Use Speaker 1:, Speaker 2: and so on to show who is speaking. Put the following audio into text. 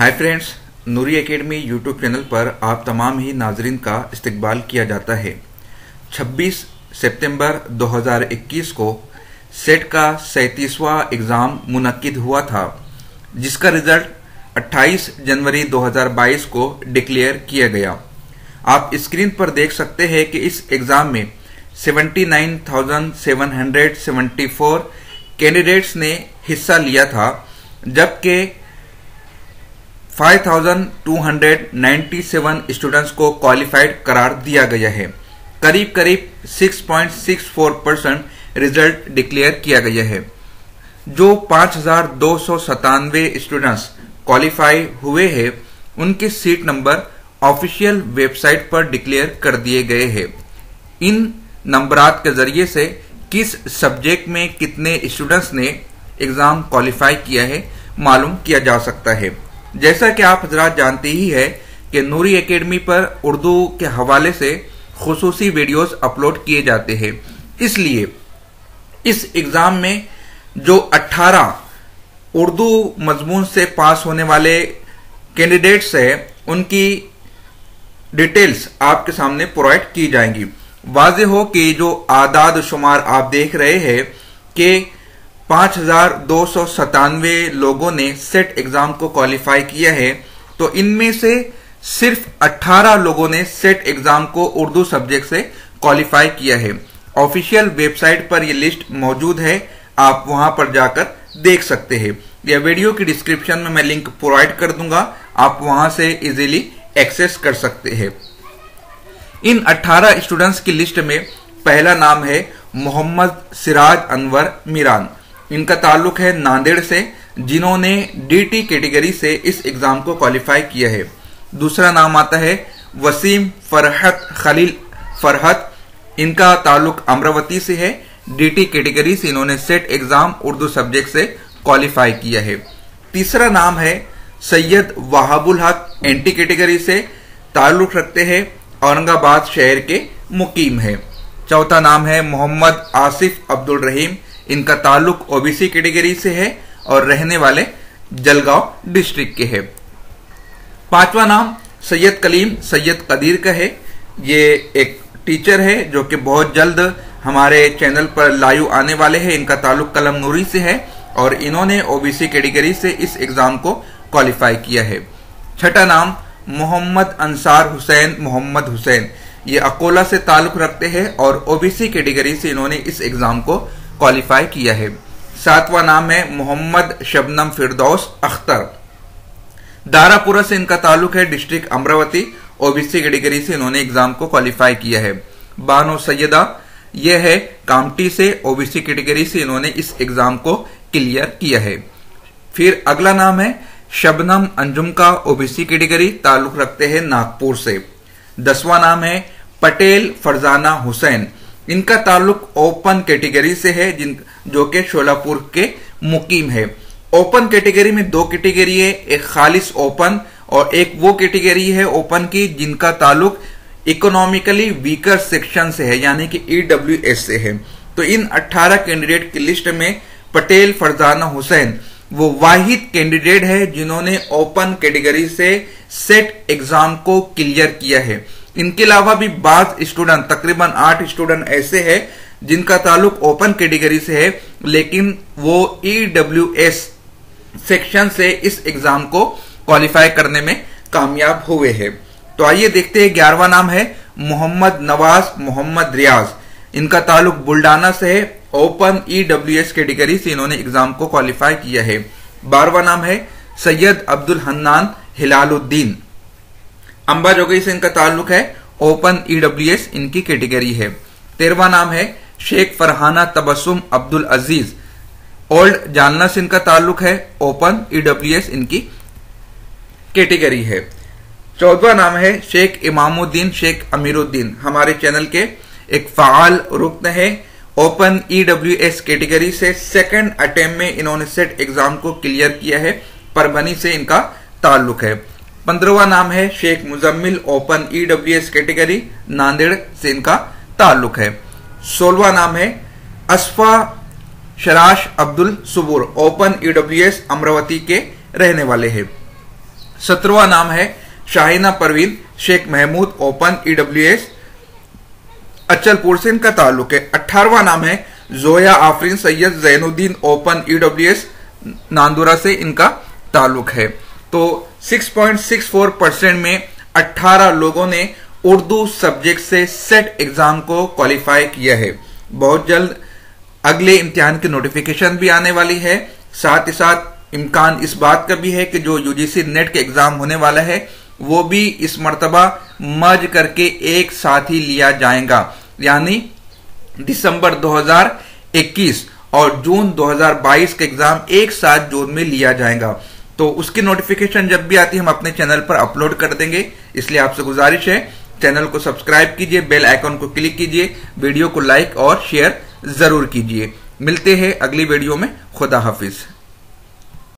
Speaker 1: Hi friends, नूरी academy YouTube channel पर आप तमाम ही नाजरीन का इस्तकबाल किया जाता है। 26 सितंबर 2021 को सेट का 37वां एग्ज़ाम मुनक्किद हुआ था, जिसका रिजल्ट 28 जनवरी 2022 को डिक्लेयर किया गया। आप स्क्रीन पर देख सकते हैं कि इस एग्ज़ाम में 79,774 कैंडिडेट्स ने हिस्सा लिया था, जबकि 5,297 स्टूडेंट्स को क्वालिफाइड करार दिया गया है। करीब करीब 6.64% रिजल्ट डिक्लेयर किया गया है। जो 5,297 स्टूडेंट्स क्वालिफाई हुए हैं, उनके सीट नंबर ऑफिशियल वेबसाइट पर डिक्लेयर कर दिए गए हैं। इन नंबरात के जरिए से किस सब्जेक्ट में कितने स्टूडेंट्स ने एग्जाम क्वालिफाई किया है मालूम किया जा सकता है। जैसा कि आप हजरात जानते ही है कि नूरी एकेडमी पर उर्दू के हवाले से खुसूसी वीडियोस अपलोड किए जाते हैं, इसलिए इस एग्जाम में जो 18 उर्दू मजमून से पास होने वाले कैंडिडेट्स हैं, उनकी डिटेल्स आपके सामने प्रोवाइड की जाएंगी। वाज़ेह हो कि जो आदाद शुमार आप देख रहे हैं कि 5,297 लोगों ने सेट एग्जाम को क्वालिफाई किया है, तो इनमें से सिर्फ 18 लोगों ने सेट एग्जाम को उर्दू सब्जेक्ट से क्वालिफाई किया है। ऑफिशियल वेबसाइट पर यह लिस्ट मौजूद है, आप वहां पर जाकर देख सकते हैं। यह वीडियो की डिस्क्रिप्शन में मैं लिंक प्रोवाइड कर दूंगा, आप वहां से इजीली एक्सेस कर सकते हैं। इन 18 स्टूडेंट्स की लिस्ट में पहला नाम है मोहम्मद सिराज अनवर मीरान। इनका ताल्लुक है नांदेड़ से, जिन्होंने डीटी कैटेगरी से इस एग्जाम को क्वालिफाई किया है। दूसरा नाम आता है वसीम फरहत खलील फरहत। इनका ताल्लुक अमरावती से है, डीटी कैटेगरी से इन्होंने सेट एग्जाम उर्दू सब्जेक्ट से क्वालिफाई किया है। तीसरा नाम है सैयद वहाबुल हक, एनटी कैटेगरी से ताल्लुक रखते हैं, औरंगाबाद शहर के मुकीम है। चौथा नाम है मोहम्मद आसिफ अब्दुल रहीम। इनका ताल्लुक ओबीसी कैटेगरी से है और रहने वाले जलगांव डिस्ट्रिक्ट के है। पांचवा नाम सैयद कलीम सैयद कदीर का है। ये एक टीचर है जो कि बहुत जल्द हमारे चैनल पर लाइव आने वाले हैं। इनका ताल्लुक कलम नूरी से है और इन्होंने ओबीसी कैटेगरी से इस एग्जाम को क्वालिफाई किया है। छठा नाम मोहम्मद अंसार हुसैन मोहम्मद हुसैन। ये अकोला से ताल्लुक रखते हैं और ओबीसी कैटेगरी से इन्होंने इस एग्जाम को क्वालिफाई किया है। सातवां नाम है मोहम्मद शबनम फिरदौस अख्तर। दारापुरा से इनका ताल्लुक है, डिस्ट्रिक्ट अमरावती, ओबीसी कैटेगरी से इन्होंने एग्जाम को क्वालिफाई किया है। बानो सैयदा, यह है कामटी से, ओबीसी कैटेगरी से इन्होंने इस एग्जाम को क्लियर किया है। फिर अगला नाम है शबनम अंजुम का, ओबीसी कैटेगरी, ताल्लुक रखते हैं नागपुर से। 10वां नाम है पटेल फरजाना हुसैन। इनका ताल्लुक ओपन कैटेगरी से है, जो कि शोलापुर के मुकीम है। ओपन कैटेगरी में दो कैटेगरी है, एक खालिस ओपन और एक वो कैटेगरी है ओपन की जिनका ताल्लुक इकोनॉमिकली वीकर सेक्शन से है, यानी कि ईडब्ल्यूएस से है। तो इन 18 कैंडिडेट की लिस्ट में पटेल फरजाना हुसैन वो वाहिद कैंडिडेट है जिन्होंने ओपन कैटेगरी से सेट एग्जाम को क्लियर किया है। इनके अलावा भी बाज स्टूडेंट, तकरीबन 8 स्टूडेंट ऐसे हैं जिनका ताल्लुक ओपन कैटेगरी से है, लेकिन वो ईडब्ल्यूएस सेक्शन से इस एग्जाम को क्वालिफाई करने में कामयाब हुए हैं। तो आइए देखते हैं। 11वां नाम है मोहम्मद नवाज मोहम्मद रियाज। इनका ताल्लुक बुल्डाना से है, ओपन ईडब्ल्यूएस कैटेगरी से इन्होंने एग्जाम को क्वालिफाई किया है। 12वां नाम है सैयद अब्दुल हन्नान हिलालुद्दीन। अंबाजोगई से इनका ताल्लुक है, ओपन ईडब्ल्यूएस इनकी कैटेगरी है। 13वां नाम है शेख फरहाना तबस्सुम अब्दुल अजीज, ओल्ड जालना से इनका ताल्लुक है, ओपन ईडब्ल्यूएस इनकी कैटेगरी है। 14वां नाम है शेख इमामुद्दीन शेख अमीरुद्दीन, हमारे चैनल के एक फाल रुकन है, ओपन ईडब्ल्यूएस कैटेगरी से सेकंड अटेम्प्ट में इन्होंने सेट एग्जाम को क्लियर किया है, परभनी से इनका ताल्लुक है। 15वां नाम है Sheikh Muzammil, open EWS category, Nanded से इनका ताल्लुक है। 16वां नाम है असफा शराश अब्दुल सुबूर, ओपन ईडब्ल्यूएस अमरावती के रहने वाले हैं। 17वां नाम है शाहिना परवीन शेख महमूद ओपन EWS अचलपुर से इनका ताल्लुक है। 18वां नाम है जोया आफरीन सैयद जैनुद्दीन ओपन EWS नांदुरा से इनका ताल्लुक है। तो 6.64% में 18 लोगों ने उर्दू सब्जेक्ट से सेट एग्जाम को क्वालिफाई किया है। बहुत जल्द अगले इम्तिहान की नोटिफिकेशन भी आने वाली है। साथ ही साथ इम्कान इस बात का भी है कि जो UGC नेट के एग्जाम होने वाला है वो भी इस मर्तबा मर्ज करके एक साथ ही लिया जाएगा, यानी दिसंबर 2021 और जून 2022 का एग्जाम एक साथ जून में लिया जाएगा। तो उसकी नोटिफिकेशन जब भी आती है हम अपने चैनल पर अपलोड कर देंगे, इसलिए आपसे गुजारिश है चैनल को सब्सक्राइब कीजिए, बेल आइकॉन को क्लिक कीजिए, वीडियो को लाइक और शेयर जरूर कीजिए। मिलते हैं अगली वीडियो में। खुदा हाफिज।